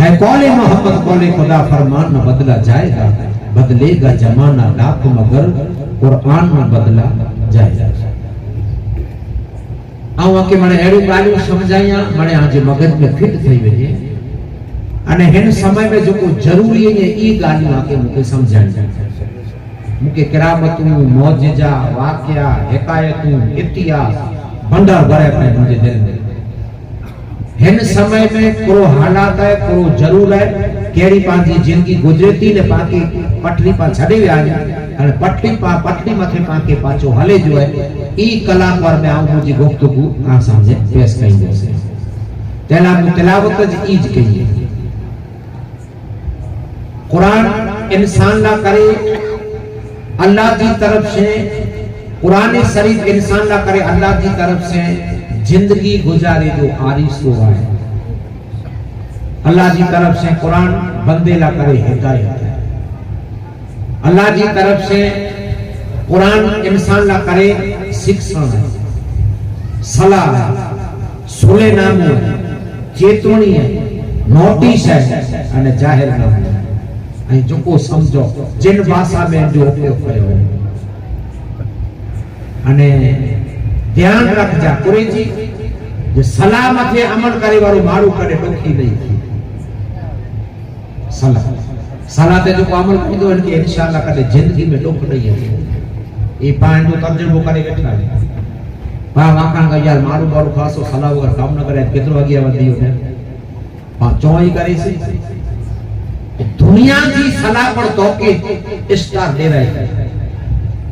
है कौले मोहब्बत कौले खुदा फरमान न बदला जाएगा, बदलेगा जमाना लाख मगर कुरान न बदला जाएगा। आऊं के मने एड़ी गालियों समझाया मने आज मगज में फिट थई वजे अने हिन समय में जो को जरूरी है ई गालियों आके मुके समझाई मुके किरामतूं मौजजा वाकया हिकायतूं इतिहास भंडार भरे पे मुझे दिल में हिन समय में को हालात है को जरूर है केड़ी पांजी जिंदगी गुजरती ने पाके पटरी पा छडे वे आज अने पटरी मथे पाके पाछो हले जो है ई कलाकार में आऊं मुझी गुफ्तगू आ सामने पेश कई देसे तिलावत ज ईज कई कुरान इंसान ला करे अल्लाह की तरफ से कुरान शरीफ इंसान ला करे अल्लाह की तरफ से जिंदगी गुजारे जो आरिज़ो है अल्लाह की तरफ से कुरान बंदे ला करे हिदायत है अल्लाह की तरफ से कुरान इंसान ला करे शिक्षण है सलाह है सुलेनामु है चेतवणी है नोटिस है अने जाहिरनामु है अई जो को समझो जिन भाषा में जो उपयोग कयो है अने ध्यान रख जा कुरे जी जो सलाह मथे अमल करे वालो मारू करे डोखी नहीं थी सलाह ते जो अमल कीदो इनके इंशाअल्लाह कदे जिंदगी में डोख नहीं है ए पान जो तर्जुमो करे बैठा है पा वाका का यार मारू बारू खासो सलाह वगर काम न करे केतरो अगिया वधी हो पा चोई करे से दुनिया की सलाह पर तो के स्टार दे रहे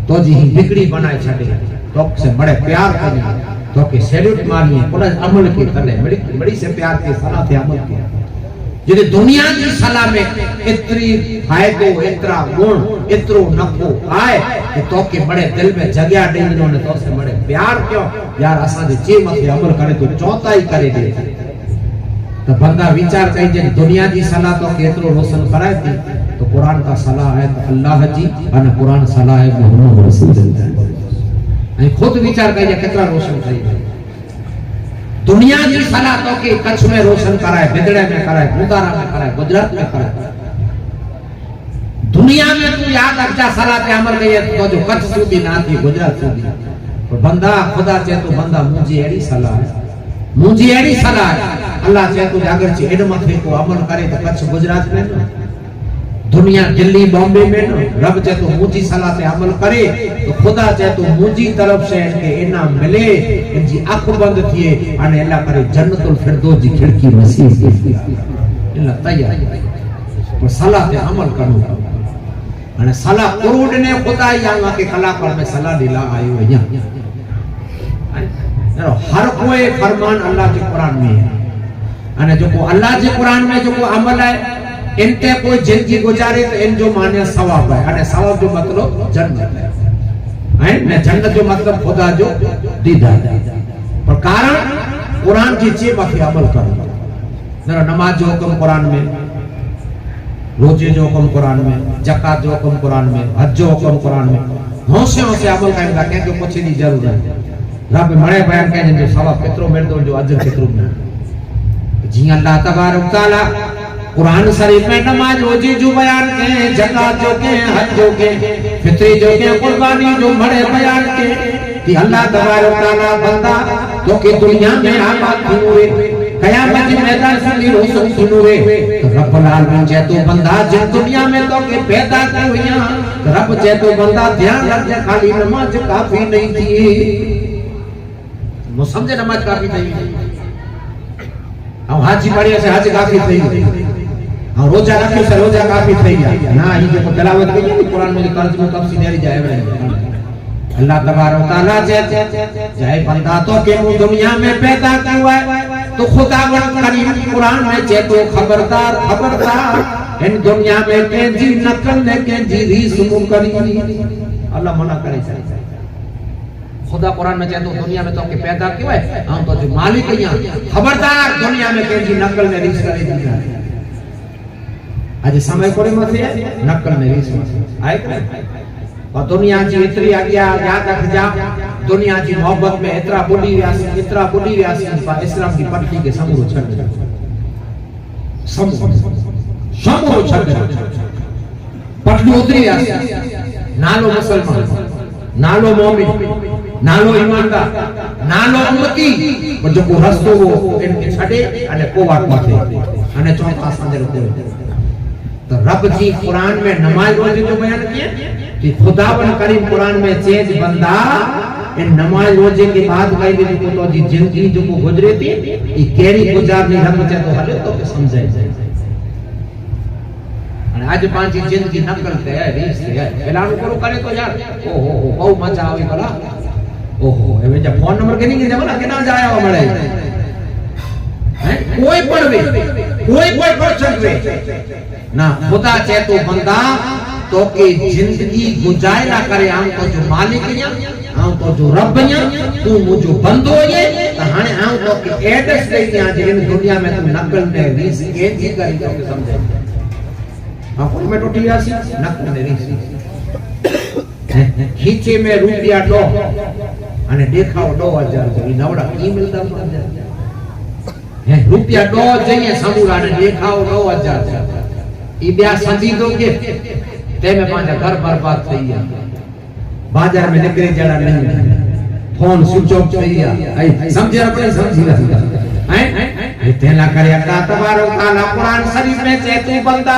तो जी बिगड़ी बनाए छड़े तो से बड़े प्यार करने तो के सैल्यूट मारिए पूरा अमल के तले बड़ी से प्यार के सलाह थे अमल के यदि दुनिया की सलाह में इतनी फायदो इतना गुण इतरो नफो आए तो के बड़े दिल में जगह दे इन्होंने तो से बड़े प्यार क्यों यार असा जे जे मथे अमल करे तो चौथा ही करे दे तो बंदा विचार कई जे दुनिया की सलाह तो केतरो रोशन कराए थी तो कुरान का सलाह है तो अल्लाह जी और कुरान सलाह है मोहम्मद रसूलुल्लाह। खुद विचार करिए कितना रोशन करिए दुनिया की सलाह तो के कच्छ में रोशन कराए बिदड़े में कराए गुदारा में कराए गुजरात में कराए दुनिया में तू याद रख जा सलाह पे अमल करिए तो जो कच्छ सुधी ना थी गुजरात सुधी तो बंदा खुदा चे तो बंदा मुझे एड़ी सलाह है मुझे एड़ी सलाह है अल्लाह चे तो अगर चे एड मथे को अमल करे तो कच्छ गुजरात में न दुनिया दिल्ली बॉम्बे में न रब चे तो मुझी सलाह पे अमल करे तो खुदा चे तो मुझी तरफ से इनके इनाम मिले इनकी आंख बंद थिए अने अल्लाह करे जन्नतुल फिरदौस जी खिड़की नसीब इल्ला तैयार पर सलाह पे अमल करो अने सलाह करोड़ ने खुदा या के कलाकार में सलाह दिला आयो या हर कोई फरमान अल्लाह के कुरान में है अने जो को अल्लाह के कुरान में जो को अमल है इनते कोई जिंदगी गुजारे तो इन जो माने सवाब है अने सवाब जो मतलब जन्नत है ने जन्नत जो मतलब खुदा जो दीदार पर कारण कुरान की चे मथे अमल करो जरा नमाज जो हुक्म कुरान में रोजे जो हुक्म कुरान में ज़कात जो हुक्म कुरान में हज जो हुक्म कुरान में होशे होशे अमल करेगा के तो पूछे दी जरूर है रब मणे बयान के जो सवाब केतरो मिलदो जो अजर केतरो मिलदो जी अल्लाह तबारक तआला कुरान शरीफ में नमाज रोजे जो बयान के ज़कात जो के हज जो के फितरी जो के कुर्बानी जो बड़े बयान के कि अल्लाह तबारक तआला बंदा तो के दुनिया में आबाद हुए कयामत के मैदान से रोशन सुनूरे रब्बुल आलमीन जे तो बंदा जिस दुनिया में तो के पैदा किया रब जे तो बंदा ध्यान रख जे खाली नमाज काफी नहीं थी वो समझे नमाज काफी नहीं हम हाजी पढ़िया से हज काफी थई हम रोजा रखे से रोजा काफी थई ना ई जो तिलावत कई कुरान में तर्जुमा तफसीर जाए अल्लाह तबारक तआला जे बंदा तो के दुनिया में पैदा हुआ तो खुदावंद करीम कुरान में जे तो खबरदार खबरदार इन दुनिया में के जी नकल ने के जी रीस मुकरी अल्लाह मना करे खुदा कुरान में कहते दुनिया में तो के पैदा क्यों है हम तो जो मालिक है यहाँ खबरदार दुनिया में के जी नकल ने रीस करे दिया आज समय कोड़े मथे नकल ने रीस आए और दुनिया की इतनी आज्ञा याद रख जा दुनिया की मोहब्बत में इतना बुढ़ी रियासत इस्लाम की पटरी के समूह छड़ समो शब्द पटली उतरी नालो मुसलमान नालो मोमिन नालो ईमानदार नालो उम्मती जो को रस्तो वो इनके छड़े अने कोवाट माथे अने चौथा संदर को तो रब जी कुरान में नमाज रोजे जो बयान किया कि खुदावन करीम कुरान में चेज बंदा इन नमाज रोजे के बाद कई भी को तो जी जिंदगी जो को गुजरे थी ये केरी गुजारनी रब चे तो हले तो के समझे અને આજ પાંચ જિંદગી નકલ છે રીસ છે પેલાનું પૂરું કરે તો યાર ઓહો બહુ મજા આવી ભલા ઓહો હવે જે ફોન નંબર કે નહીં જમલા કેના જાયા મળે હે કોઈ પણ पर्सन वे ना खुदा चे तो बंदा तो के जिंदगी गुजारा करे आम तो जो मालिक या आम तो जो रब या तू मुझो बंदो ये तो हाने आम तो के एड्रेस दे दिया जे दुनिया में तू नकल ने रीस के जी करी तो के समझे अपन में टूटी आसी नकल ने रीस खींचे में रुपया दो અને દેખાવ 2000 તો ઈ નવડા ઈ મિલતા હે રૂપિયા 2 જઈએ સમુરાને દેખાવ 2000 ઈ બે સંધી દો કે તેમે પાંજા ઘર બરબાદ થઈ ગયા बाजार में निकले जड़ा नहीं फोन स्विच ऑफ થઈ ગયા સમજે આપણે સમજી નથી हैं तेला करे का तबारो काला कुरान शरीफ में से तू बंदा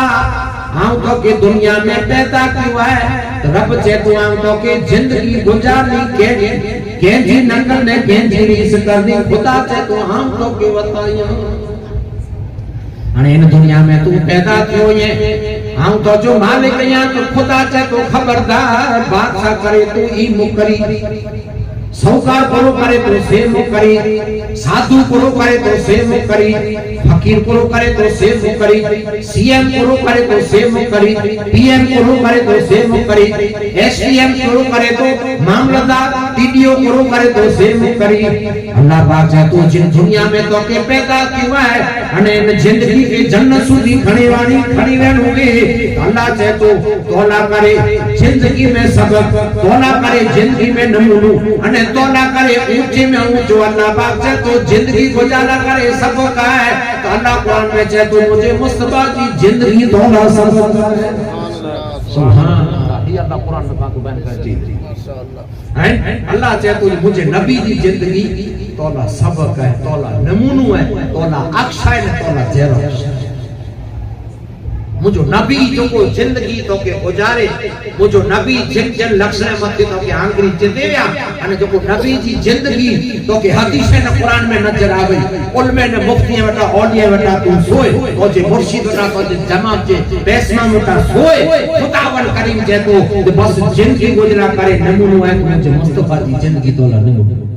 आऊं तो के दुनिया में पैदा क्यों है तो रब से तू आऊं तो के जिंदगी गुजारनी के जी नकल ने के जी रीस करनी खुदा से तू हम तो के बताया अने इन दुनिया में तू पैदा क्यों है आऊं तो जो मालिक या तो खुदा से तू खबरदार बादशाह करे तू ई मुकरी सौकार करो करे तो से मुकरी साधु करो करे तो से मुकरी फकीर करो करे तो से मुकरी सीएम करो करे तो से मुकरी पीएम करो करे तो से मुकरी एसडीएम करो करे तो मामलतदार टीडीओ करो करे तो से मुकरी अल्लाह पाक चाहे तो जिन दुनिया में तो के पैदा क्यों है अने जिंदगी के जन्नत सुधी खणी वाणी खणी रहूंगी अल्लाह चाहे तो तोला करे जिंदगी में सबक तोला करे जिंदगी में नमूनो अने तोला करे ऊंचे में ऊंचो अल्लाह पाक चाहे तो जिंदगी गुजारा करे सब का है तो अल्लाह कुरान में चाहे तो मुझे मुस्तफा की जिंदगी तोला सब है सुभान अल्लाह ये अल्लाह कुरान में पाक बयान कर दी माशाअल्लाह है अल्लाह चाहे तो मुझे नबी की जिंदगी तोला सबक है तोला नमूनो है तोला अक्षय है तोला जेरो मुझो नबी जो को जिंदगी तो के गुजारे मुझो नबी जिन जिन लक्षण मथे तो के आंगरी चितेव्या अने जो को नबी जी जिंदगी तो के हदीस ने कुरान में नजर आवे उलमे ने मुफ्ती वटा औलिया वटा तू सोए तो जे मुर्शिद वटा तो जे जमात जे बेसमा वटा सोए खुदावन करीम जे तो बस जिंदगी गुजरा करे नमूनो है तो मुझे मुस्तफा जी जिंदगी तो ला नमूनो